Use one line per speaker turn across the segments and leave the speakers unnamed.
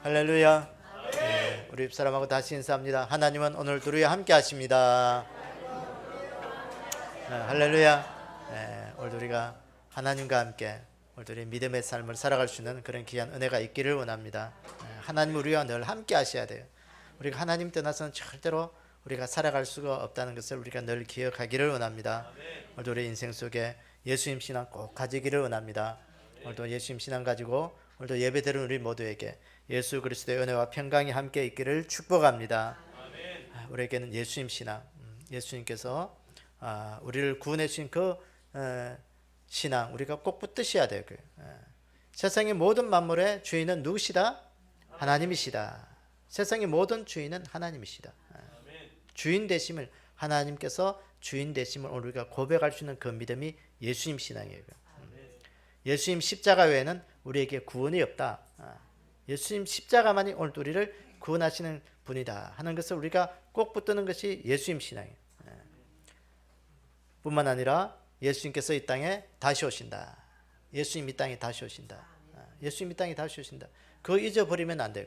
할렐루야. 네, 우리 집사람하고 다시 인사합니다. 하나님은 오늘도 우리와 함께 하십니다. 네, 할렐루야. 네, 오늘도 우리가 하나님과 함께 오늘도 우리 믿음의 삶을 살아갈 수 있는 그런 귀한 은혜가 있기를 원합니다. 네, 하나님 우리와 늘 함께 하셔야 돼요. 우리가 하나님 떠나서는 절대로 우리가 살아갈 수가 없다는 것을 우리가 늘 기억하기를 원합니다. 오늘도 우리 인생 속에 예수님 신앙 꼭 가지기를 원합니다. 오늘도 예수님 신앙 가지고 오늘도 예배드리는 우리 모두에게 예수 그리스도의 은혜와 평강이 함께 있기를 축복합니다. 우리에게는 예수님 신앙, 예수님께서 우리를 구원해 주신 그 신앙 우리가 꼭 붙드셔야 돼요. 세상의 모든 만물의 주인은 누구시다? 하나님이시다. 세상의 모든 주인은 하나님이시다. 주인 되심을 하나님께서 주인 되심을 우리가 고백할 수 있는 그 믿음이 예수님 신앙이에요. 예수님 십자가 외에는 우리에게 구원이 없다. 예수님 십자가만이 오늘 우리를 구원하시는 분이다 하는 것을 우리가 꼭 붙드는 것이 예수님 신앙이에요. 뿐만 아니라 예수님께서 이 땅에 다시 오신다. 예수님 이 땅에 다시 오신다. 예수님 이 땅에 다시 오신다. 그거 잊어버리면 안 돼요.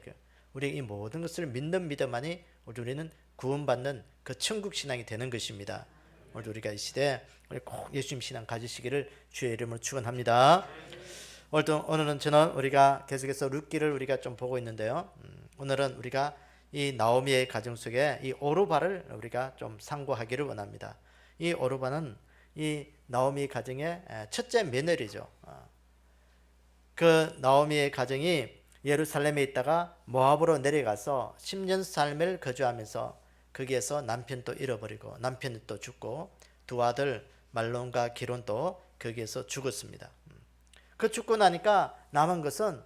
우리 이 모든 것을 믿는 믿음만이 우리는 구원받는 그 천국 신앙이 되는 것입니다. 오늘 우리가 이 시대에 꼭 예수님 신앙 가지시기를 주의 이름으로 축원합니다. 오늘은 저는 우리가 계속해서 룻기를 우리가 좀 보고 있는데요. 오늘은 우리가 이 나오미의 가정 속에 이 오르바를 우리가 좀 상고하기를 원합니다. 이 오르바는 이 나오미 가정의 첫째 며느리죠. 그 나오미의 가정이 예루살렘에 있다가 모압으로 내려가서 10년 삶을 거주하면서 거기에서 남편도 잃어버리고 남편이 또 죽고 두 아들 말론과 기론도 거기에서 죽었습니다. 그 죽고 나니까 남은 것은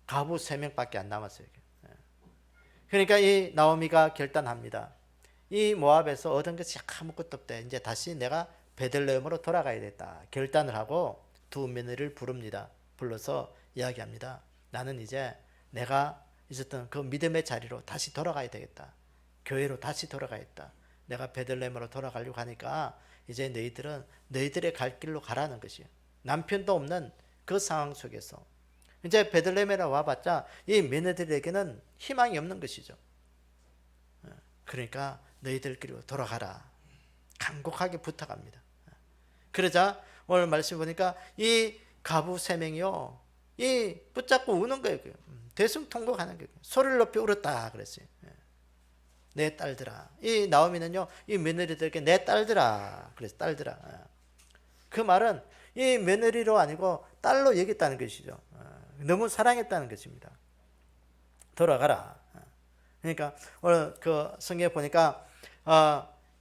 가부 3명밖에 안 남았어요. 그러니까 이 나오미가 결단합니다. 이 모압에서 얻은 것이 아무것도 없대. 이제 다시 내가 베들레헴으로 돌아가야 됐다. 결단을 하고 두 며느리를 부릅니다. 불러서 이야기합니다. 나는 이제 내가 있었던 그 믿음의 자리로 다시 돌아가야 되겠다. 교회로 다시 돌아가겠다. 내가 베들레헴으로 돌아가려고 하니까 이제 너희들은 너희들의 갈 길로 가라는 것이에요. 남편도 없는 그 상황 속에서 이제 베들레헴에 와봤자 이 며느리들에게는 희망이 없는 것이죠. 그러니까 너희들 길로 돌아가라. 간곡하게 부탁합니다. 그러자 오늘 말씀 보니까 이 가부 3명이요. 이 붙잡고 우는 거예요. 대승통곡하는 거예요. 소리를 높이 울었다 그랬어요. 내 딸들아. 이 나오미는요. 이 며느리들에게 내 딸들아. 그래서 딸들아. 그 말은 이 며느리로 아니고 딸로 여겼다는 것이죠. 너무 사랑했다는 것입니다. 돌아가라. 그러니까 오늘 그 성경에 보니까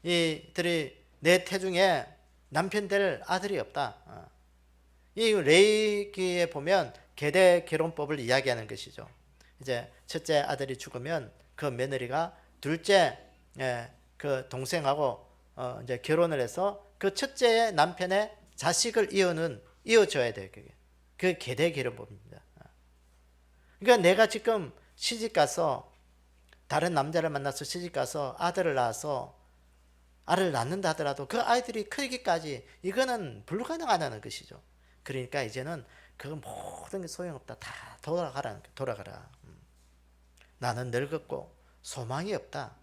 이들이 내 태중에 남편 될 아들이 없다. 이 레위기에 보면 계대 결혼법을 이야기하는 것이죠. 이제 첫째 아들이 죽으면 그 며느리가 둘째 그 동생하고 이제 결혼을 해서 그 첫째의 남편의 자식을 이어줘야 돼요. 그게 계대 결혼법입니다. 그러니까 내가 지금 시집 가서 다른 남자를 만나서 시집 가서 아들을 낳아서 아를 낳는다 하더라도 그 아이들이 크기까지 이거는 불가능하다는 것이죠. 그러니까 이제는 그 모든 게 소용없다. 다 돌아가라. 나는 늙었고 소망이 없다.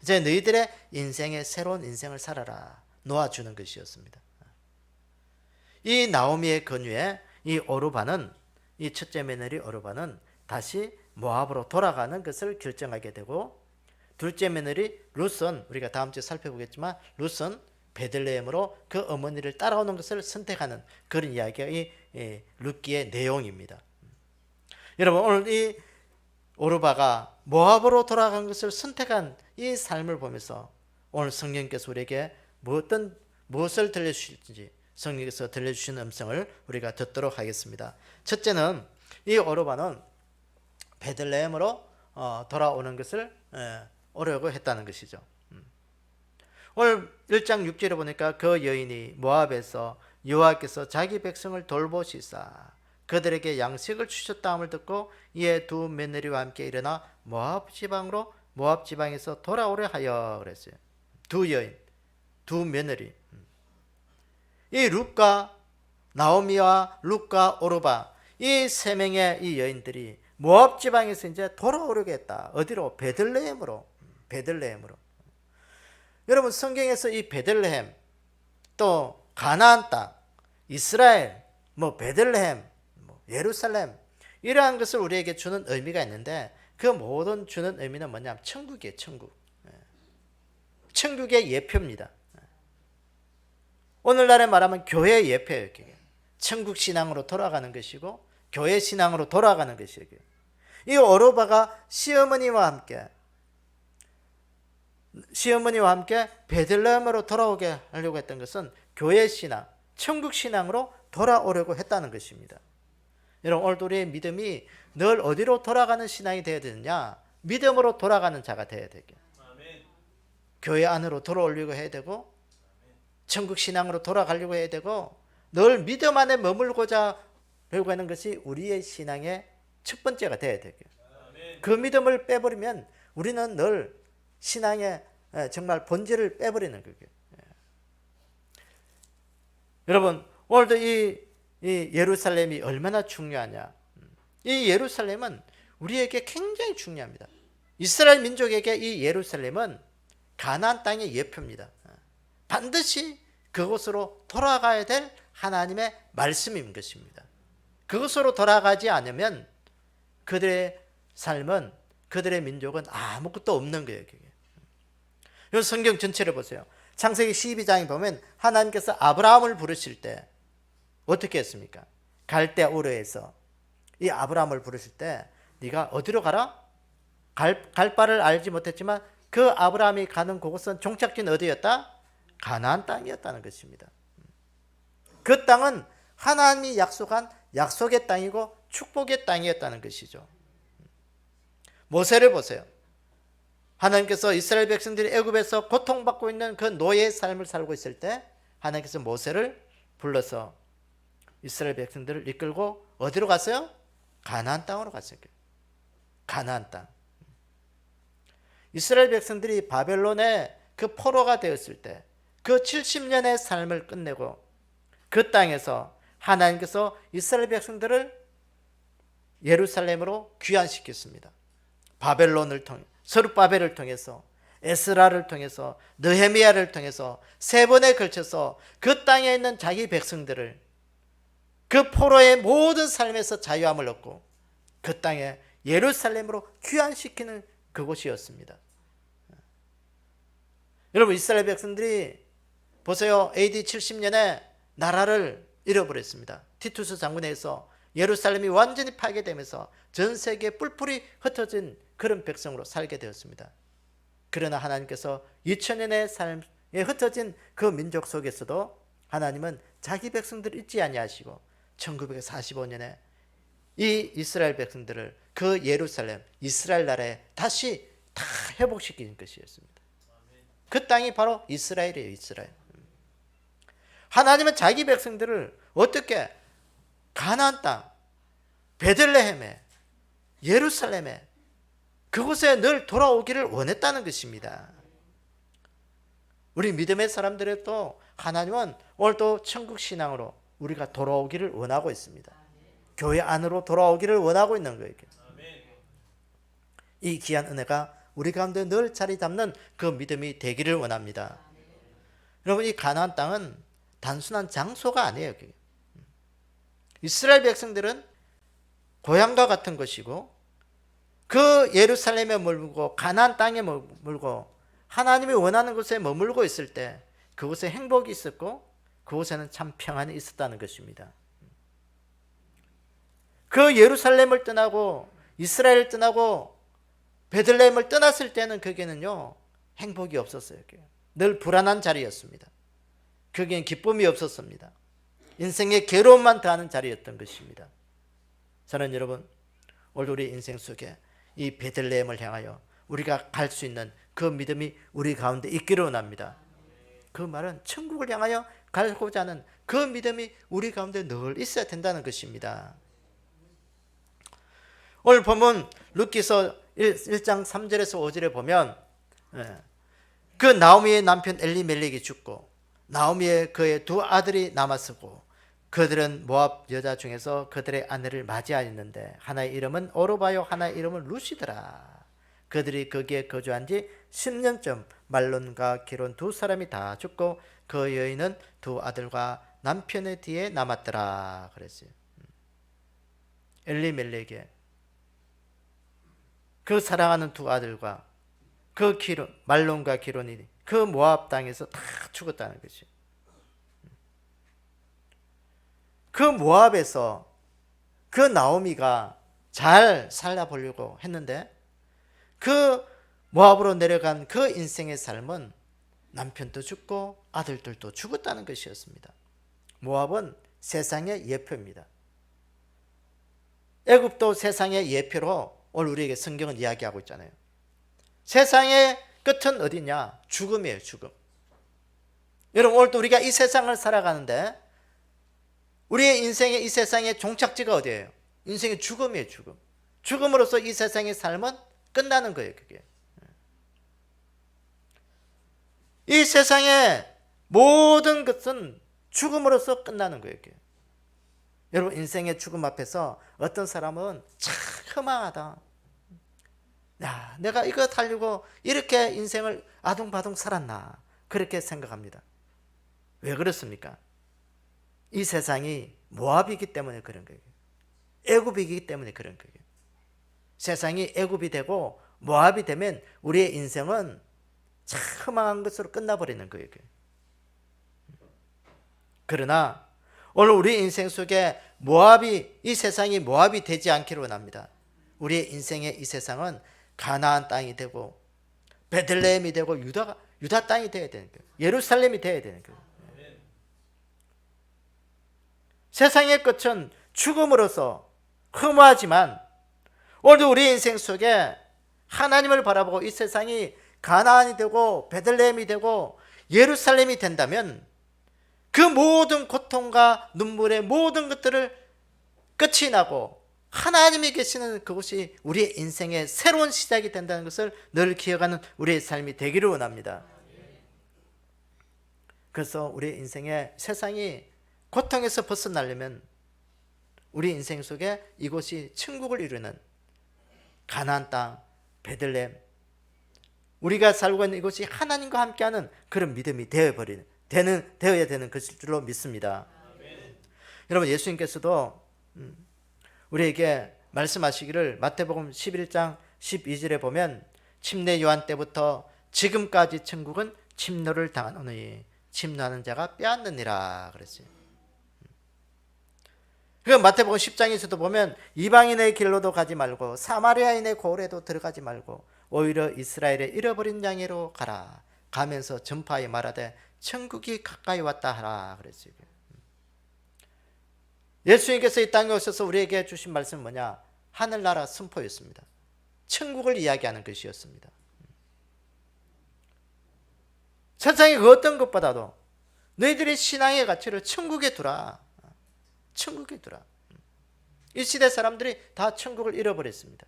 이제 너희들의 인생의 새로운 인생을 살아라. 놓아주는 것이었습니다. 이 나오미의 권유에 이 오르바는 이 첫째 며느리 오르바는 다시 모압으로 돌아가는 것을 결정하게 되고 둘째 며느리 룻은 우리가 다음 주에 살펴보겠지만 룻은 베들레헴으로 그 어머니를 따라오는 것을 선택하는 그런 이야기가 이 룻기의 내용입니다. 여러분 오늘 이 오르바가 모압으로 돌아간 것을 선택한 이 삶을 보면서 오늘 성령께서 우리에게 무엇을 들려주실지 성령께서 들려주시는 음성을 우리가 듣도록 하겠습니다. 첫째는 이 오르바는 베들레헴으로 돌아오는 것을 오려고 했다는 것이죠. 오늘 1장 6절에 보니까 그 여인이 모압에서 여호와께서 자기 백성을 돌보시사 그들에게 양식을 주셨다함을 듣고 이에 두 며느리와 함께 일어나 모압 지방에서 돌아오려 하여 그랬어요. 두 여인, 두 며느리. 이 룻과 나오미와 룻과 오르바 이 세 명의 이 여인들이 모압 지방에서 이제 돌아오려고 했다. 어디로? 베들레헴으로. 베들레헴으로. 여러분 성경에서 이 베들레헴, 또 가나안 땅, 이스라엘, 뭐 베들레헴, 뭐 예루살렘, 이러한 것을 우리에게 주는 의미가 있는데, 그 모든 주는 의미는 뭐냐면 천국이에요. 천국. 천국의 예표입니다. 오늘날에 말하면 교회의 예표예요. 천국 신앙으로 돌아가는 것이고 교회 신앙으로 돌아가는 것이에요. 이 오르바가 시어머니와 함께 베들레헴으로 돌아오게 하려고 했던 것은 교회 신앙, 천국 신앙으로 돌아오려고 했다는 것입니다. 여러분 오늘도 우리의 믿음이 늘 어디로 돌아가는 신앙이 되어야 되느냐? 믿음으로 돌아가는 자가 되어야 되게. 교회 안으로 돌아오려고 해야 되고 천국 신앙으로 돌아가려고 해야 되고 늘 믿음 안에 머물고자 하려고 하는 것이 우리의 신앙의 첫 번째가 되어야 되게. 그 믿음을 빼버리면 우리는 늘 신앙의 정말 본질을 빼버리는 거예요. 여러분 오늘도 이 예루살렘이 얼마나 중요하냐. 이 예루살렘은 우리에게 굉장히 중요합니다. 이스라엘 민족에게 이 예루살렘은 가나안 땅의 예표입니다. 반드시 그곳으로 돌아가야 될 하나님의 말씀인 것입니다. 그곳으로 돌아가지 않으면 그들의 삶은, 그들의 민족은 아무것도 없는 거예요. 이 성경 전체를 보세요. 창세기 12장에 보면 하나님께서 아브라함을 부르실 때 어떻게 했습니까? 갈대 우르에서 이 아브라함을 부르실 때 네가 어디로 가라? 갈 바를 알지 못했지만 그 아브라함이 가는 그곳은 종착지는 어디였다? 가나안 땅이었다는 것입니다. 그 땅은 하나님이 약속한 약속의 땅이고 축복의 땅이었다는 것이죠. 모세를 보세요. 하나님께서 이스라엘 백성들이 애굽에서 고통받고 있는 그 노예의 삶을 살고 있을 때 하나님께서 모세를 불러서 이스라엘 백성들을 이끌고 어디로 갔어요? 가나안 땅으로 갔어요. 가나안 땅. 이스라엘 백성들이 바벨론의 그 포로가 되었을 때 그 70년의 삶을 끝내고 그 땅에서 하나님께서 이스라엘 백성들을 예루살렘으로 귀환시켰습니다. 바벨론을 통해, 스룹바벨을 통해서, 에스라를 통해서, 느헤미야를 통해서 세 번에 걸쳐서 그 땅에 있는 자기 백성들을 그 포로의 모든 삶에서 자유함을 얻고 그 땅에 예루살렘으로 귀환시키는 그곳이었습니다. 여러분 이스라엘 백성들이 보세요. AD 70년에 나라를 잃어버렸습니다. 티투스 장군에 의해서 예루살렘이 완전히 파괴되면서 전 세계에 뿔뿔이 흩어진 그런 백성으로 살게 되었습니다. 그러나 하나님께서 2000년의 삶에 흩어진 그 민족 속에서도 하나님은 자기 백성들을 잊지 아니하시고 1945년에 이 이스라엘 백성들을 그 예루살렘, 이스라엘 나라에 다시 다 회복시키는 것이었습니다. 그 땅이 바로 이스라엘이에요. 이스라엘. 하나님은 자기 백성들을 어떻게 가나안 땅, 베들레헴에, 예루살렘에 그곳에 늘 돌아오기를 원했다는 것입니다. 우리 믿음의 사람들도 하나님은 오늘도 천국 신앙으로 우리가 돌아오기를 원하고 있습니다. 교회 안으로 돌아오기를 원하고 있는 거예요. 이 귀한 은혜가 우리 가운데 늘 자리 잡는 그 믿음이 되기를 원합니다. 여러분 이 가나안 땅은 단순한 장소가 아니에요. 이스라엘 백성들은 고향과 같은 것이고 그 예루살렘에 머물고 가나안 땅에 머물고 하나님이 원하는 곳에 머물고 있을 때 그곳에 행복이 있었고 그곳에는 참 평안이 있었다는 것입니다. 그 예루살렘을 떠나고 이스라엘을 떠나고 베들레헴을 떠났을 때는 거기는요 행복이 없었어요. 늘 불안한 자리였습니다. 거기엔 기쁨이 없었습니다. 인생의 괴로움만 더하는 자리였던 것입니다. 저는 여러분 오늘 우리 인생 속에 이 베들레헴을 향하여 우리가 갈 수 있는 그 믿음이 우리 가운데 있기를 원합니다. 그 말은 천국을 향하여 가고자 하는 그 믿음이 우리 가운데 늘 있어야 된다는 것입니다. 오늘 보면 루키서 1장 3절에서 5절에 보면 그 나오미의 남편 엘리멜렉이 죽고 나오미의 그의 두 아들이 남았었고 그들은 모압 여자 중에서 그들의 아내를 맞이하였는데 하나의 이름은 오르바요 하나의 이름은 루시더라. 그들이 거기에 거주한 지 10년쯤 말론과 기론 두 사람이 다 죽고 그 여인은 두 아들과 남편의 뒤에 남았더라 그랬어요. 엘리멜렉의 그 사랑하는 두 아들과 그 기론, 말론과 기론이 그 모압 땅에서 다 죽었다는 것이죠. 그 모압에서 그 나오미가 잘 살아보려고 했는데 그 모압으로 내려간 그 인생의 삶은 남편도 죽고 아들들도 죽었다는 것이었습니다. 모압은 세상의 예표입니다. 애굽도 세상의 예표로 오늘 우리에게 성경은 이야기하고 있잖아요. 세상의 끝은 어디냐? 죽음이에요, 죽음. 여러분, 오늘도 우리가 이 세상을 살아가는데 우리의 인생의 이 세상의 종착지가 어디예요? 인생의 죽음이에요, 죽음. 죽음으로써 이 세상의 삶은 끝나는 거예요, 그게. 이 세상의 모든 것은 죽음으로써 끝나는 거예요, 그게. 여러분, 인생의 죽음 앞에서 어떤 사람은 참 허망하다. 야, 내가 이거 살려고 이렇게 인생을 아둥바둥 살았나, 그렇게 생각합니다. 왜 그렇습니까? 이 세상이 모압이기 때문에 그런 거예요. 애굽이기 때문에 그런 거예요. 세상이 애굽이 되고 모압이 되면 우리의 인생은 참 허망한 것으로 끝나버리는 거예요. 그러나 오늘 우리 인생 속에 모압이, 이 세상이 모압이 되지 않기를 원합니다. 우리의 인생의 이 세상은 가나안 땅이 되고 베들레헴이 되고 유다 땅이 되어야 되는 거예요. 예루살렘이 되어야 되는 거예요. 세상의 끝은 죽음으로서 허무하지만 오늘도 우리 인생 속에 하나님을 바라보고 이 세상이 가나안이 되고 베들레헴이 되고 예루살렘이 된다면 그 모든 고통과 눈물의 모든 것들을 끝이 나고 하나님이 계시는 그곳이 우리의 인생의 새로운 시작이 된다는 것을 늘 기억하는 우리의 삶이 되기를 원합니다. 그래서 우리의 인생의 세상이 고통에서 벗어나려면 우리 인생 속에 이곳이 천국을 이루는 가나안 땅, 베들레헴, 우리가 살고 있는 이곳이 하나님과 함께하는 그런 믿음이 되어야 되는 것일 줄로 믿습니다. 여러분, 예수님께서도 우리에게 말씀하시기를 마태복음 11장 12절에 보면 침례 요한 때부터 지금까지 천국은 침노를 당하노니 침노하는 자가 빼앗느니라 그랬어요. 그 마태복음 10장에서도 보면 이방인의 길로도 가지 말고 사마리아인의 고을에도 들어가지 말고 오히려 이스라엘의 잃어버린 양으로 가라. 가면서 전파하여 말하되 천국이 가까이 왔다 하라 그랬어요. 예수님께서 이 땅에 오셔서 우리에게 주신 말씀은 뭐냐? 하늘나라 선포였습니다. 천국을 이야기하는 것이었습니다. 세상의 그 어떤 것보다도 너희들의 신앙의 가치를 천국에 두라. 천국에 두라. 이 시대 사람들이 다 천국을 잃어버렸습니다.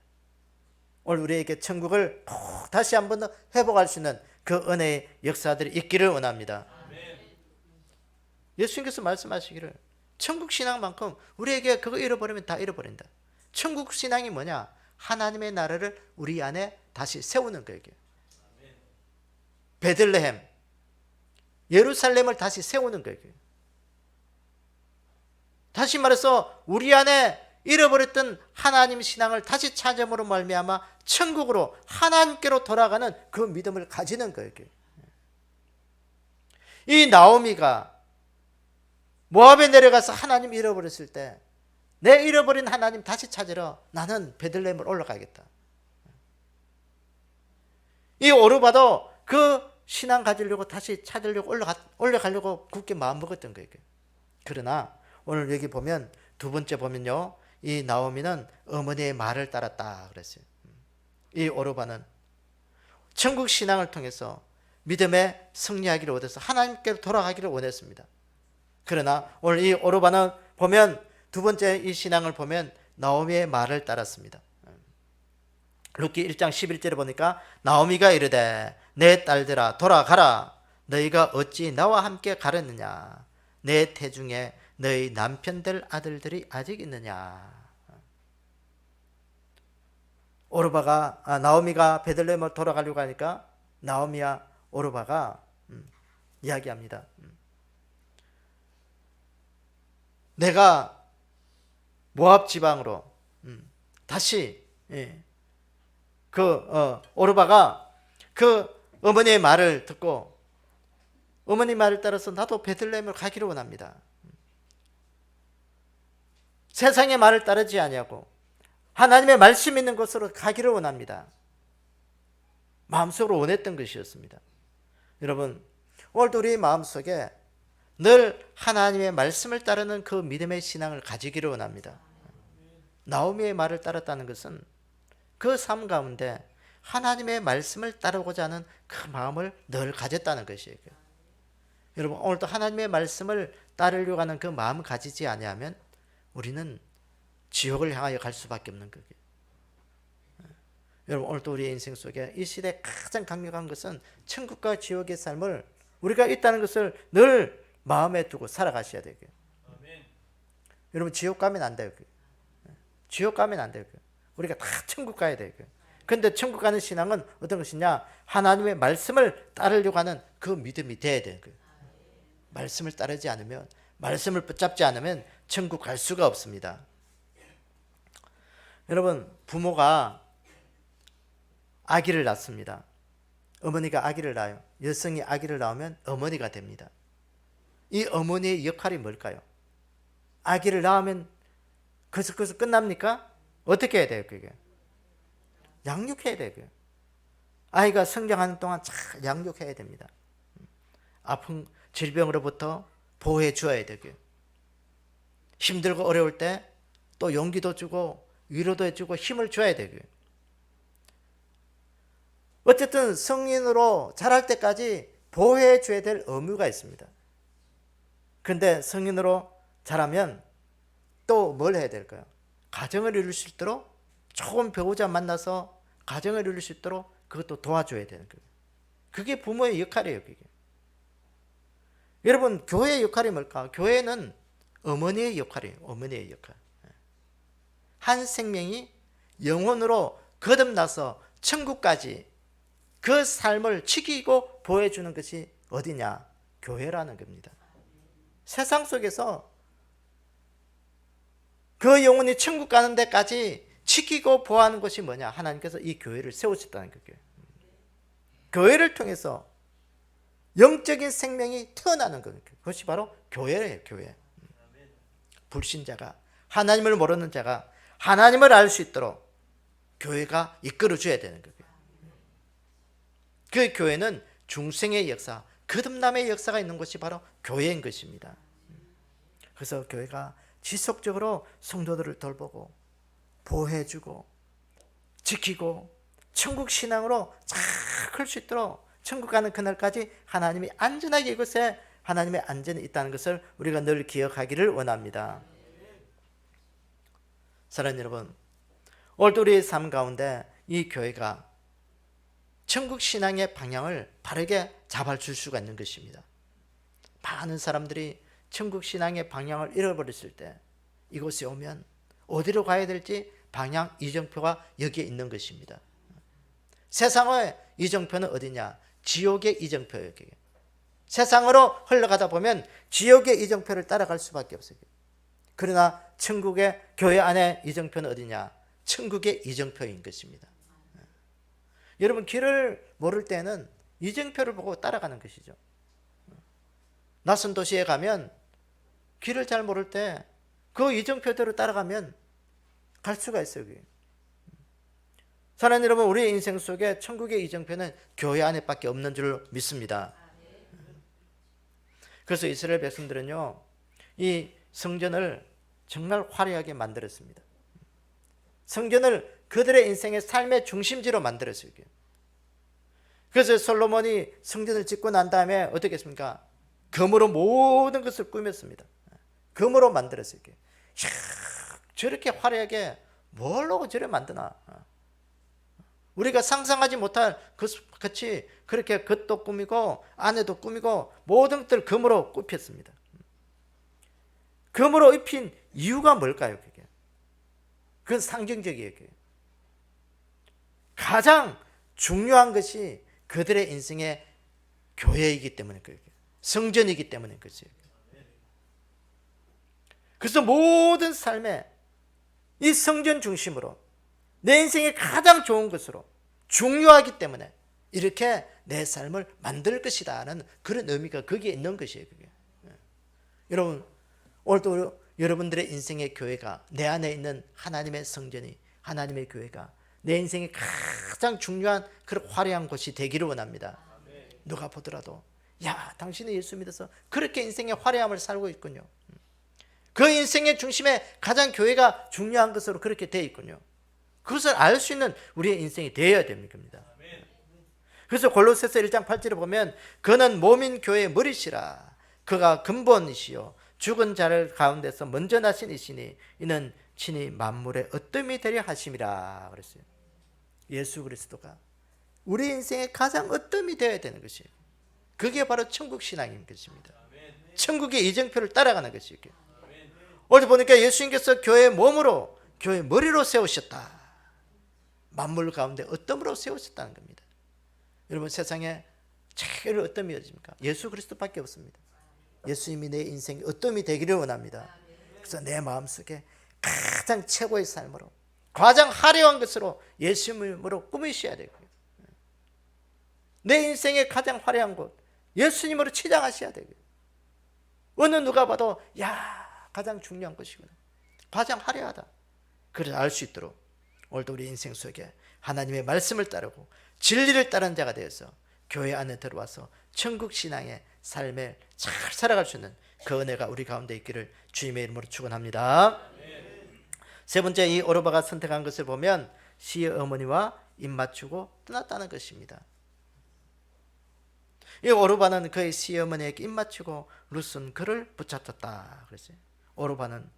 오늘 우리에게 천국을 다시 한번 더 회복할 수 있는 그 은혜의 역사들이 있기를 원합니다. 예수님께서 말씀하시기를 천국 신앙만큼 우리에게 그거 잃어버리면 다 잃어버린다. 천국 신앙이 뭐냐? 하나님의 나라를 우리 안에 다시 세우는 거예요. 베들레헴, 예루살렘을 다시 세우는 거예요. 다시 말해서 우리 안에 잃어버렸던 하나님 신앙을 다시 찾음으로 말미암아 천국으로 하나님께로 돌아가는 그 믿음을 가지는 거예요. 이 나오미가 모압에 내려가서 하나님 잃어버렸을 때 내 잃어버린 하나님 다시 찾으러 나는 베들레헴을 올라가겠다. 이 오르바도 그 신앙 가지려고 다시 찾으려고 올라가려고 굳게 마음먹었던 거예요. 그러나 오늘 여기 보면 두 번째 보면요, 이 나오미는 어머니의 말을 따랐다 그랬어요. 이 오르바는 천국 신앙을 통해서 믿음에 승리하기를 원해서 하나님께로 돌아가기를 원했습니다. 그러나 오늘 이 오르바는 보면 두 번째 이 신앙을 보면 나오미의 말을 따랐습니다. 룻기 1장 11절에 보니까 나오미가 이르되 내 딸들아 돌아가라. 너희가 어찌 나와 함께 가렸느냐. 내 태중에 너희 남편 될 아들들이 아직 있느냐. 나오미가 베들레헴으로 돌아가려고 하니까 나오미와 오르바가 이야기합니다. 내가 모압 지방으로 다시 오르바가 그 어머니의 말을 듣고 어머니 말을 따라서 나도 베들레헴을 가기를 원합니다. 세상의 말을 따르지 아니하고 하나님의 말씀 있는 곳으로 가기를 원합니다. 마음속으로 원했던 것이었습니다. 여러분, 오늘도 우리 마음속에 늘 하나님의 말씀을 따르는 그 믿음의 신앙을 가지기를 원합니다. 나오미의 말을 따랐다는 것은 그 삶 가운데 하나님의 말씀을 따르고자 하는 그 마음을 늘 가졌다는 것이에요. 여러분, 오늘도 하나님의 말씀을 따르려고 하는 그 마음을 가지지 아니하면 우리는 지옥을 향하여 갈 수밖에 없는 거예요. 여러분, 오늘도 우리의 인생 속에 이 시대에 가장 강력한 것은 천국과 지옥의 삶을 우리가 있다는 것을 늘 마음에 두고 살아가셔야 돼요. 여러분, 지옥 가면 안 돼요. 지옥 가면 안 돼요. 우리가 다 천국 가야 돼요. 그런데 천국 가는 신앙은 어떤 것이냐? 하나님의 말씀을 따르려고 하는 그 믿음이 돼야 돼요. 말씀을 따르지 않으면, 말씀을 붙잡지 않으면 천국 갈 수가 없습니다. 여러분, 부모가 아기를 낳습니다. 어머니가 아기를 낳아요. 여성이 아기를 낳으면 어머니가 됩니다. 이 어머니의 역할이 뭘까요? 아기를 낳으면 그것서 끝납니까? 어떻게 해야 돼요, 그게? 양육해야 돼요. 아이가 성장하는 동안 잘 양육해야 됩니다. 아픈 질병으로부터 보호해 주어야 되고요. 힘들고 어려울 때 또 용기도 주고 위로도 해주고 힘을 줘야 되고요. 어쨌든 성인으로 자랄 때까지 보호해 줘야 될 의무가 있습니다. 그런데 성인으로 자라면 또 뭘 해야 될까요? 가정을 이룰 수 있도록 좋은 배우자 만나서 가정을 이룰 수 있도록 그것도 도와줘야 되는 거예요. 그게 부모의 역할이에요. 그게. 여러분, 교회의 역할이 뭘까? 교회는 어머니의 역할이에요. 어머니의 역할. 한 생명이 영혼으로 거듭나서 천국까지 그 삶을 지키고 보호해주는 것이 어디냐? 교회라는 겁니다. 세상 속에서 그 영혼이 천국 가는 데까지 지키고 보호하는 것이 뭐냐? 하나님께서 이 교회를 세우셨다는 거예요. 교회를 통해서 영적인 생명이 태어나는 거예요. 그것이 바로 교회예요. 교회. 불신자가, 하나님을 모르는 자가 하나님을 알 수 있도록 교회가 이끌어줘야 되는 거예요. 그 교회는 중생의 역사, 거듭남의 역사가 있는 것이 바로 교회인 것입니다. 그래서 교회가 지속적으로 성도들을 돌보고 보호해주고 지키고 천국 신앙으로 잘 클 수 있도록 천국 가는 그날까지 하나님이 안전하게 이곳에 하나님의 안전이 있다는 것을 우리가 늘 기억하기를 원합니다. 사랑하는 여러분, 오늘도 우리의 삶 가운데 이 교회가 천국 신앙의 방향을 바르게 잡아줄 수가 있는 것입니다. 많은 사람들이 천국 신앙의 방향을 잃어버렸을 때 이곳에 오면 어디로 가야 될지 방향 이정표가 여기에 있는 것입니다. 세상의 이정표는 어디냐? 지옥의 이정표예요. 세상으로 흘러가다 보면 지옥의 이정표를 따라갈 수밖에 없어요. 그러나 천국의 교회 안에 이정표는 어디냐? 천국의 이정표인 것입니다. 여러분, 길을 모를 때는 이정표를 보고 따라가는 것이죠. 낯선 도시에 가면 길을 잘 모를 때 그 이정표대로 따라가면 갈 수가 있어요. 사랑하는 여러분, 우리의 인생 속에 천국의 이정표는 교회 안에밖에 없는 줄 믿습니다. 그래서 이스라엘 백성들은요, 이 성전을 정말 화려하게 만들었습니다. 성전을 그들의 인생의 삶의 중심지로 만들었어요. 그래서 솔로몬이 성전을 짓고 난 다음에 어떻게 했습니까? 금으로 모든 것을 꾸몄습니다. 금으로 만들었어요. 저렇게 화려하게 뭘로 저래 만드나? 우리가 상상하지 못할 것같이 그렇게 겉도 꾸미고 안에도 꾸미고 모든 것들 금으로 굽혔습니다. 금으로 입힌 이유가 뭘까요? 그게? 그건 상징적이에요. 그게. 가장 중요한 것이 그들의 인생의 교회이기 때문에 그게. 성전이기 때문에 그지. 그래서 모든 삶에 이 성전 중심으로 내 인생의 가장 좋은 것으로 중요하기 때문에 이렇게 내 삶을 만들 것이다 하는 그런 의미가 거기에 있는 것이에요. 그게. 여러분, 오늘도 여러분들의 인생의 교회가 내 안에 있는 하나님의 성전이, 하나님의 교회가 내 인생의 가장 중요한 그런 화려한 곳이 되기를 원합니다. 누가 보더라도 야, 당신은 예수 믿어서 그렇게 인생의 화려함을 살고 있군요. 그 인생의 중심에 가장 교회가 중요한 것으로 그렇게 되어 있군요. 그것을 알 수 있는 우리의 인생이 되어야 됩니다. 그래서 골로새서 1장 8절에 보면 그는 몸인 교회의 머리시라. 그가 근본이시요 죽은 자를 가운데서 먼저 나신 이시니 이는 친히 만물의 어뜸이 되려 하심이라 그랬어요. 예수 그리스도가 우리 인생의 가장 어뜸이 되어야 되는 것이에요. 그게 바로 천국 신앙인 것입니다. 천국의 이정표를 따라가는 것이에요. 오늘 보니까 예수님께서 교회의 몸으로, 교회의 머리로 세우셨다. 만물 가운데 어뜸으로 세우셨다는 겁니다. 여러분, 세상에 제일 어뜸이 어디입니까? 예수 그리스도밖에 없습니다. 예수님이 내 인생의 어뜸이 되기를 원합니다. 그래서 내 마음속에 가장 최고의 삶으로, 가장 화려한 것으로 예수님으로 꾸미셔야 되고요. 내 인생의 가장 화려한 곳, 예수님으로 치장하셔야 되고요. 어느 누가 봐도 야, 가장 중요한 것이구나, 가장 화려하다, 그를 알 수 있도록 오늘도 우리 인생 속에 하나님의 말씀을 따르고 진리를 따르는 자가 되어서 교회 안에 들어와서 천국 신앙의 삶을 잘 살아갈 수 있는 그 은혜가 우리 가운데 있기를 주님의 이름으로 축원합니다. 세 번째, 이 오르바가 선택한 것을 보면 시어머니와 입 맞추고 떠났다는 것입니다. 이 오르바는 그의 시어머니에게 입 맞추고 룻은 그를 붙잡았다 그랬어요. 오르바는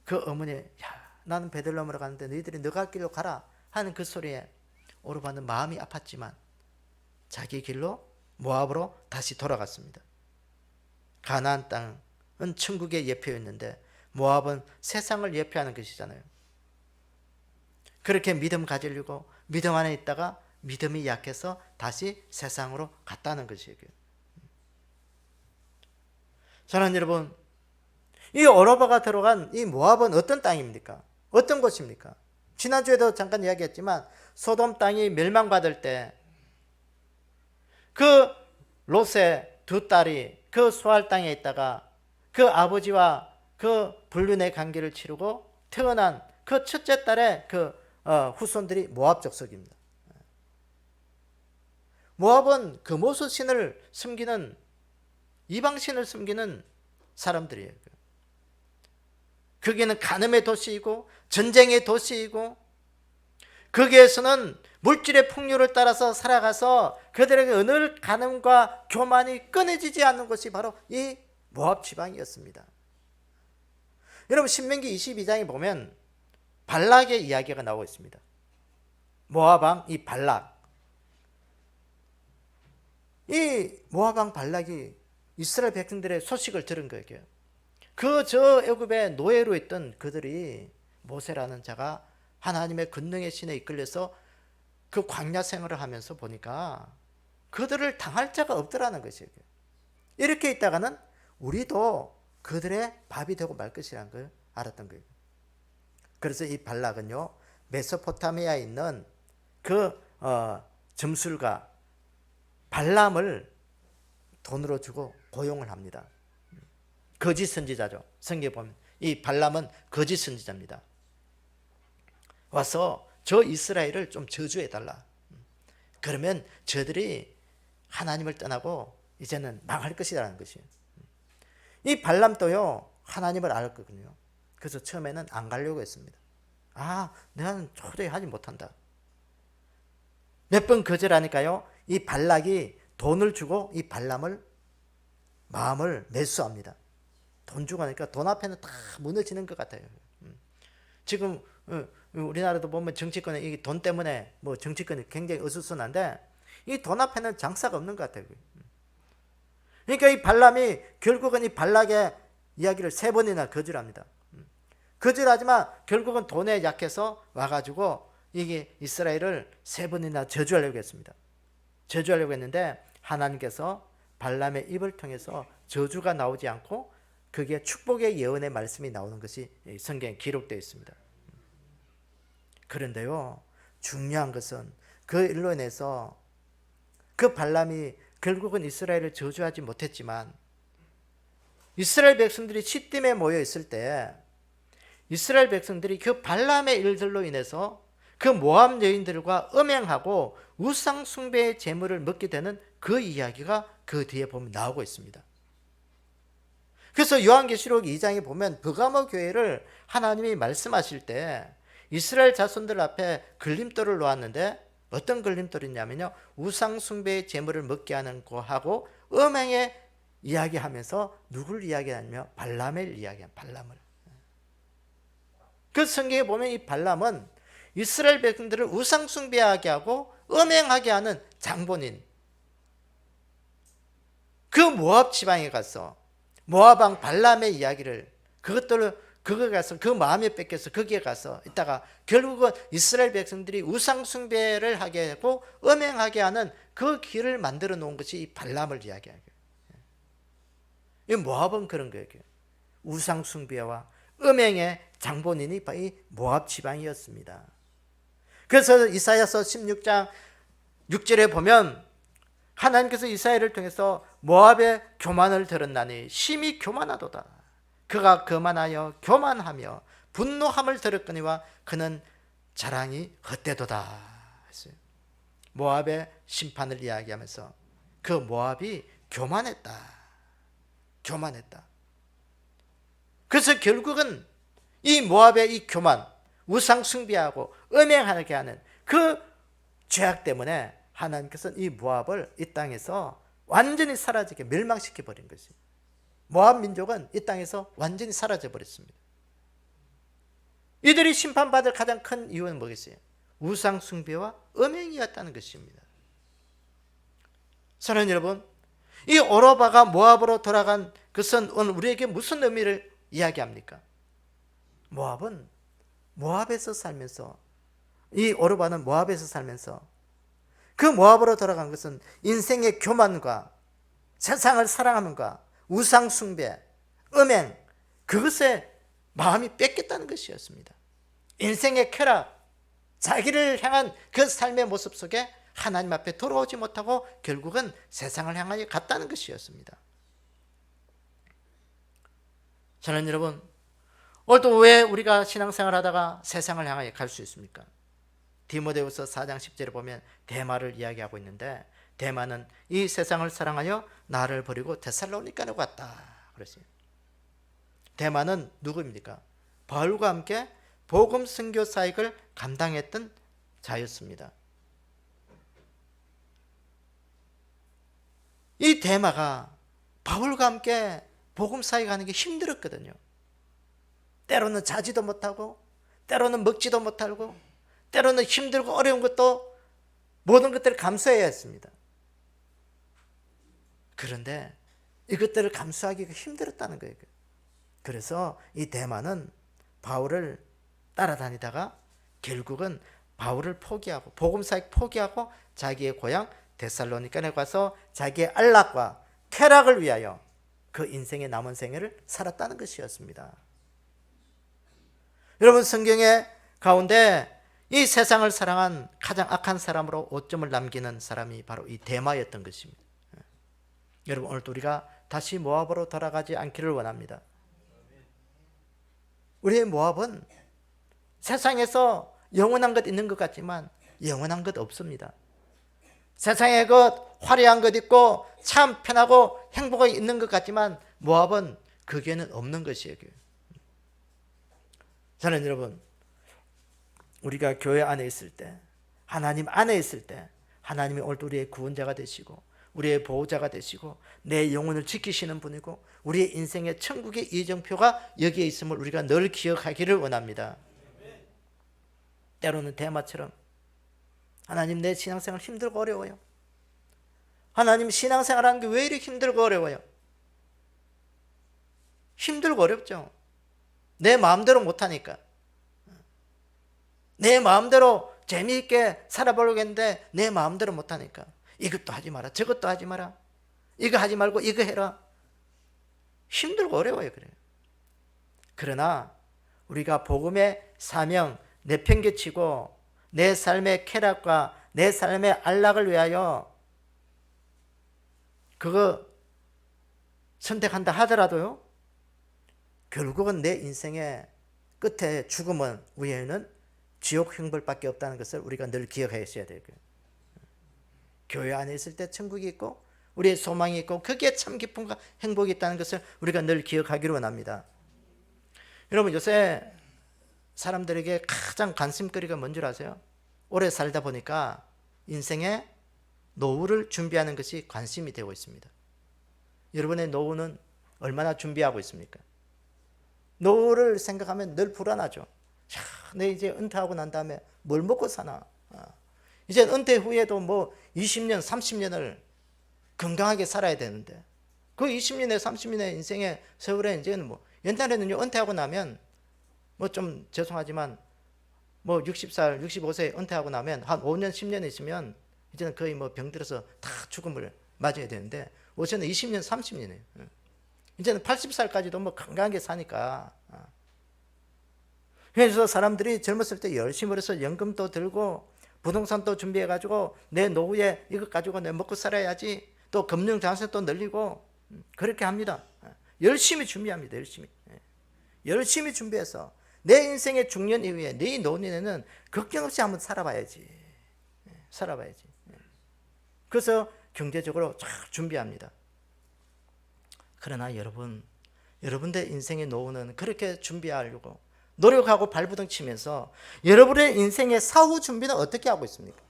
그 어머니, 야, 나는 베들레헴으로 가는데 너희들이 너 갈 길로 가라 하는 그 소리에 오르바는 마음이 아팠지만 자기 길로 모압으로 다시 돌아갔습니다. 가나안 땅은 천국의 예표였는데 모압은 세상을 예표하는 것이잖아요. 그렇게 믿음 가지려고 믿음 안에 있다가 믿음이 약해서 다시 세상으로 갔다는 것이에요. 사랑하는 여러분, 이 오르바가 들어간 이 모압은 어떤 땅입니까? 어떤 곳입니까? 지난주에도 잠깐 이야기했지만 소돔 땅이 멸망받을 때 그 롯의 두 딸이 그 소알 땅에 있다가 그 아버지와 그 불륜의 관계를 치르고 태어난 그 첫째 딸의 그 후손들이 모압 족속입니다. 모압은 금오수 신을 섬기는, 이방신을 섬기는 사람들이에요. 거기는 간음의 도시이고 전쟁의 도시이고 거기에서는 물질의 풍요를 따라서 살아가서 그들에게 어느 간음과 교만이 끊어지지 않는 것이 바로 이 모압 지방이었습니다. 여러분, 신명기 22장에 보면 발락의 이야기가 나오고 있습니다. 모압 왕 이 발락, 이 모압 왕 발락이 이스라엘 백성들의 소식을 들은 거예요. 저 애굽의 노예로 있던 그들이 모세라는 자가 하나님의 권능의 신에 이끌려서 그 광야 생활을 하면서 보니까 그들을 당할 자가 없더라는 것이에요. 이렇게 있다가는 우리도 그들의 밥이 되고 말 것이라는 걸 알았던 거예요. 그래서 이 발락은요, 메소포타미아에 있는 그 점술가 발람을 돈으로 주고 고용을 합니다. 거짓 선지자죠. 성경에 보면 이 발람은 거짓 선지자입니다. 와서 저 이스라엘을 좀 저주해달라. 그러면 저들이 하나님을 떠나고 이제는 망할 것이라는 것이에요. 이 발람도요, 하나님을 알았거든요. 그래서 처음에는 안 가려고 했습니다. 나는 도저히 하지 못한다. 몇 번 거절하니까요, 이 발락이 돈을 주고 이 발람을 마음을 매수합니다. 돈 주고 하니까 돈 앞에는 다 무너지는 것 같아요. 지금 우리나라도 보면 정치권에 이 돈 때문에 뭐 정치권이 굉장히 어수선한데 이 돈 앞에는 장사가 없는 것 같아요. 그러니까 이 발람이 결국은 이 발락의 이야기를 3번이나 거절합니다. 거절하지만 결국은 돈에 약해서 와가지고 이게 이스라엘을 3번이나 저주하려고 했습니다. 저주하려고 했는데 하나님께서 발람의 입을 통해서 저주가 나오지 않고 그게 축복의 예언의 말씀이 나오는 것이 성경에 기록되어 있습니다. 그런데요, 중요한 것은 그 일로 인해서 그 발람이 결국은 이스라엘을 저주하지 못했지만 이스라엘 백성들이 시딤에 모여 있을 때 이스라엘 백성들이 그 발람의 일들로 인해서 그 모압 여인들과 음행하고 우상 숭배의 제물을 먹게 되는 그 이야기가 그 뒤에 보면 나오고 있습니다. 그래서 요한계시록 2장에 보면 버가모 교회를 하나님이 말씀하실 때 이스라엘 자손들 앞에 걸림돌을 놓았는데 어떤 걸림돌이냐면요, 우상 숭배의 제물을 먹게 하는 거하고 음행에 이야기하면서 누굴 이야기하냐면 발람을 이야기한 발람을. 그 성경에 보면 이 발람은 이스라엘 백성들을 우상 숭배하게 하고 음행하게 하는 장본인. 그 모압 지방에 가서 모압 왕 발람의 이야기를 그거 가서 그 마음에 뺏겨서 거기에 가서 있다가 결국은 이스라엘 백성들이 우상 숭배를 하게 하고 음행하게 하는 그 길을 만들어 놓은 것이 이 발람을 이야기하게. 이 모압은 그런 거예요. 우상 숭배와 음행의 장본인이 이 모압 지방이었습니다. 그래서 이사야서 16장 6절에 보면 하나님께서 이사야를 통해서 모압의 교만을 들었나니 심히 교만하도다. 그가 거만하여 교만하며 분노함을 들었거니와 그는 자랑이 헛되도다 했어요. 모압의 심판을 이야기하면서 그 모압이 교만했다. 그래서 결국은 이 모압의 이 교만, 우상 숭배하고 음행하게 하는 그 죄악 때문에 하나님께서는 이 모압을 이 땅에서 완전히 사라지게 멸망시켜 버린 것이에요. 모압 민족은 이 땅에서 완전히 사라져 버렸습니다. 이들이 심판받을 가장 큰 이유는 뭐겠어요? 우상 숭배와 음행이었다는 것입니다. 사랑하는 여러분, 이 오로바가 모압으로 돌아간 것은 오늘 우리에게 무슨 의미를 이야기합니까? 모압은 모압에서 살면서, 이 오로바는 모압에서 살면서 그 모압으로 돌아간 것은 인생의 교만과 세상을 사랑함과 우상 숭배, 음행, 그것에 마음이 뺏겼다는 것이었습니다. 인생의 쾌락, 자기를 향한 그 삶의 모습 속에 하나님 앞에 돌아오지 못하고 결국은 세상을 향하여 갔다는 것이었습니다. 저는 여러분, 오늘도 왜 우리가 신앙생활 하다가 세상을 향하여 갈 수 있습니까? 디모데후서 4장 10절에 보면 데마를 이야기하고 있는데 데마는 이 세상을 사랑하여 나를 버리고 데살로니가로 갔다 그랬어요. 데마는 누구입니까? 바울과 함께 복음 선교 사역을 감당했던 자였습니다. 이 데마가 바울과 함께 복음 사역하는 게 힘들었거든요. 때로는 자지도 못하고 때로는 먹지도 못하고 때로는 힘들고 어려운 것도 모든 것들을 감수해야 했습니다. 그런데 이것들을 감수하기가 힘들었다는 거예요. 그래서 이 데마는 바울을 따라다니다가 결국은 바울을 포기하고 복음사역 포기하고 자기의 고향 데살로니가에 가서 자기의 안락과 쾌락을 위하여 그 인생의 남은 생애를 살았다는 것이었습니다. 여러분, 성경의 가운데 이 세상을 사랑한 가장 악한 사람으로 오점을 남기는 사람이 바로 이 데마였던 것입니다. 여러분, 오늘도 우리가 다시 모압으로 돌아가지 않기를 원합니다. 우리의 모압은 세상에서 영원한 것 있는 것 같지만 영원한 것 없습니다. 세상에 것 화려한 것 있고 참 편하고 행복하게 있는 것 같지만 모압은 그게는 없는 것이에요. 저는 여러분, 우리가 교회 안에 있을 때, 하나님 안에 있을 때 하나님이 오늘도 우리의 구원자가 되시고 우리의 보호자가 되시고 내 영혼을 지키시는 분이고 우리의 인생의 천국의 예정표가 여기에 있음을 우리가 늘 기억하기를 원합니다. 때로는 데마처럼 하나님, 내 신앙생활 힘들고 어려워요. 하나님, 신앙생활하는 게 왜 이렇게 힘들고 어려워요? 힘들고 어렵죠. 내 마음대로 못하니까. 내 마음대로 재미있게 살아보려고 했는데 내 마음대로 못하니까. 이것도 하지 마라, 저것도 하지 마라, 이거 하지 말고 이거 해라. 힘들고 어려워요. 그래요. 그러나 우리가 복음의 사명 내팽개치고 내 삶의 쾌락과 내 삶의 안락을 위하여 그거 선택한다 하더라도요, 결국은 내 인생의 끝에 죽음은 위에는 지옥 형벌밖에 없다는 것을 우리가 늘 기억하셔야 돼요. 교회 안에 있을 때 천국이 있고 우리의 소망이 있고 거기에 참 기쁨과 행복이 있다는 것을 우리가 늘 기억하기를 원합니다. 여러분, 요새 사람들에게 가장 관심거리가 뭔 줄 아세요? 오래 살다 보니까 인생의 노후를 준비하는 것이 관심이 되고 있습니다. 여러분의 노후는 얼마나 준비하고 있습니까? 노후를 생각하면 늘 불안하죠. 내 이제 은퇴하고 난 다음에 뭘 먹고 사나? 이제 은퇴 후에도 뭐 20년, 30년을 건강하게 살아야 되는데 그 20년에 30년의 인생의 세월에 이제는 뭐 옛날에는요, 은퇴하고 나면 뭐 좀 죄송하지만 뭐 60살, 65세 은퇴하고 나면 한 5년, 10년 있으면 이제는 거의 뭐 병들어서 다 죽음을 맞아야 되는데 요새는 20년, 30년이에요. 이제는 80살까지도 뭐 건강하게 사니까. 그래서 사람들이 젊었을 때 열심히 해서 연금도 들고 부동산도 준비해가지고 내 노후에 이것 가지고 내 먹고 살아야지, 또 금융자산도 늘리고 그렇게 합니다. 열심히 준비합니다. 열심히 준비해서 내 인생의 중년 이후에 내 노년에는 걱정 없이 한번 살아봐야지. 그래서 경제적으로 쫙 준비합니다. 그러나 여러분들 인생의 노후는 그렇게 준비하려고 노력하고 발부둥 치면서 여러분의 인생의 사후 준비는 어떻게 하고 있습니까?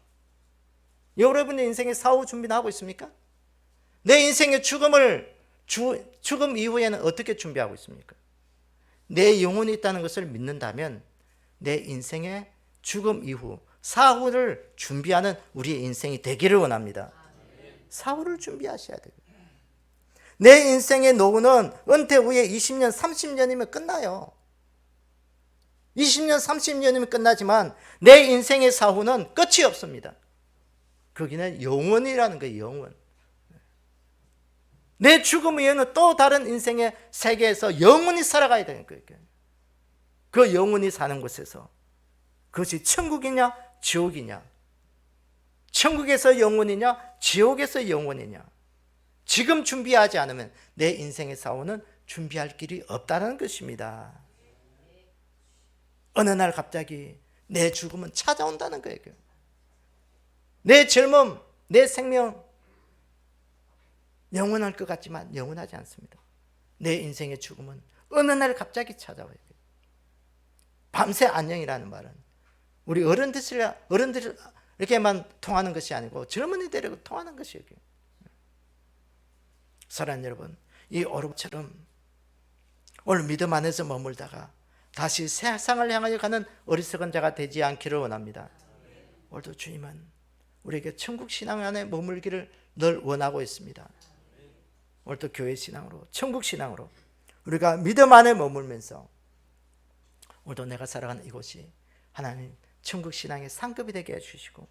여러분의 인생의 사후 준비는 하고 있습니까? 내 인생의 죽음 이후에는 어떻게 준비하고 있습니까? 내 영혼이 있다는 것을 믿는다면 내 인생의 죽음 이후 사후를 준비하는 우리의 인생이 되기를 원합니다. 사후를 준비하셔야 돼요. 내 인생의 노후는 은퇴 후에 20년, 30년이면 끝나요. 20년, 30년이면 끝나지만 내 인생의 사후는 끝이 없습니다. 거기는 영원이라는 거예요. 영원. 내 죽음 이후에는 또 다른 인생의 세계에서 영원히 살아가야 되는 거예요. 그 영원히 사는 곳에서 그것이 천국이냐 지옥이냐, 천국에서 영원이냐 지옥에서 영원이냐, 지금 준비하지 않으면 내 인생의 사후는 준비할 길이 없다는 것입니다. 어느 날 갑자기 내 죽음은 찾아온다는 거예요. 내 젊음, 내 생명 영원할 것 같지만 영원하지 않습니다. 내 인생의 죽음은 어느 날 갑자기 찾아와요. 밤새 안녕이라는 말은 우리 어른들에게만 통하는 것이 아니고 젊은이들에게 통하는 것이에요. 사랑하는 여러분, 이 오름처럼 오늘 믿음 안에서 머물다가 다시 세상을 향하여 가는 어리석은 자가 되지 않기를 원합니다. 오늘도 주님은 우리에게 천국 신앙 안에 머물기를 늘 원하고 있습니다. 오늘도 교회 신앙으로, 천국 신앙으로 우리가 믿음 안에 머물면서 오늘도 내가 살아가는 이곳이 하나님 천국 신앙의 상급이 되게 해주시고,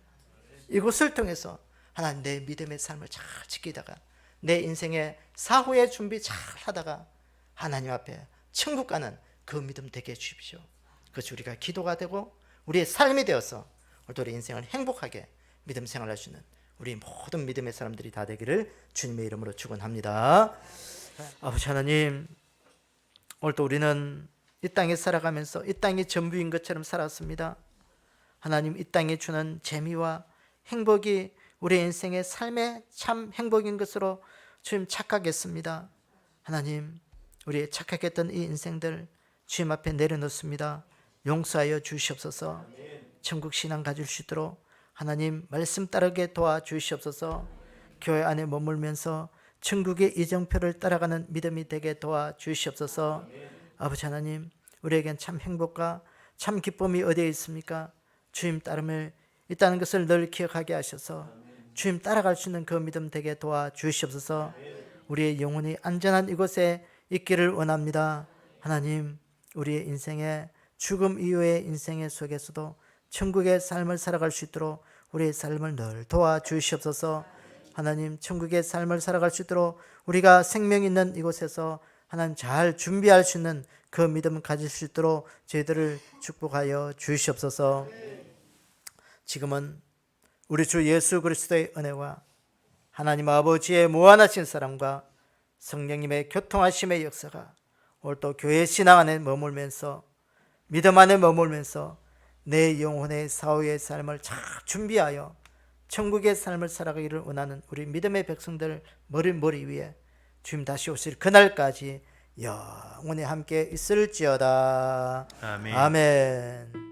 이곳을 통해서 하나님 내 믿음의 삶을 잘 지키다가 내 인생의 사후의 준비 잘 하다가 하나님 앞에 천국 가는 그 믿음 되게 해주십시오. 그것이 우리가 기도가 되고 우리의 삶이 되어서 오늘도 우리 인생을 행복하게 믿음 생활할 수 있는 우리 모든 믿음의 사람들이 다 되기를 주님의 이름으로 축원합니다. 아버지 하나님, 오늘도 우리는 이 땅에 살아가면서 이 땅이 전부인 것처럼 살았습니다. 하나님, 이 땅에 주는 재미와 행복이 우리 인생의 삶의 참 행복인 것으로 주님 착각했습니다. 하나님, 우리의 착각했던 이 인생들 주님 앞에 내려놓습니다. 용서하여 주시옵소서. 천국 신앙 가질 수 있도록 하나님 말씀 따르게 도와주시옵소서. 교회 안에 머물면서 천국의 이정표를 따라가는 믿음이 되게 도와주시옵소서. 아버지 하나님, 우리에겐 참 행복과 참 기쁨이 어디에 있습니까? 주님 따름을 있다는 것을 늘 기억하게 하셔서 주님 따라갈 수 있는 그 믿음 되게 도와주시옵소서. 우리의 영혼이 안전한 이곳에 있기를 원합니다. 하나님, 우리의 인생에 죽음 이후의 인생의 속에서도 천국의 삶을 살아갈 수 있도록 우리의 삶을 늘 도와주시옵소서. 하나님, 천국의 삶을 살아갈 수 있도록 우리가 생명 있는 이곳에서 하나님 잘 준비할 수 있는 그 믿음을 가질 수 있도록 저희들을 축복하여 주시옵소서. 지금은 우리 주 예수 그리스도의 은혜와 하나님 아버지의 무한하신 사랑과 성령님의 교통하심의 역사가 오늘 또 교회 신앙 안에 머물면서 믿음 안에 머물면서 내 영혼의 사후의 삶을 잘 준비하여 천국의 삶을 살아가기를 원하는 우리 믿음의 백성들 머리 위에 주님 다시 오실 그날까지 영원히 함께 있을지어다.
아멘.
아멘.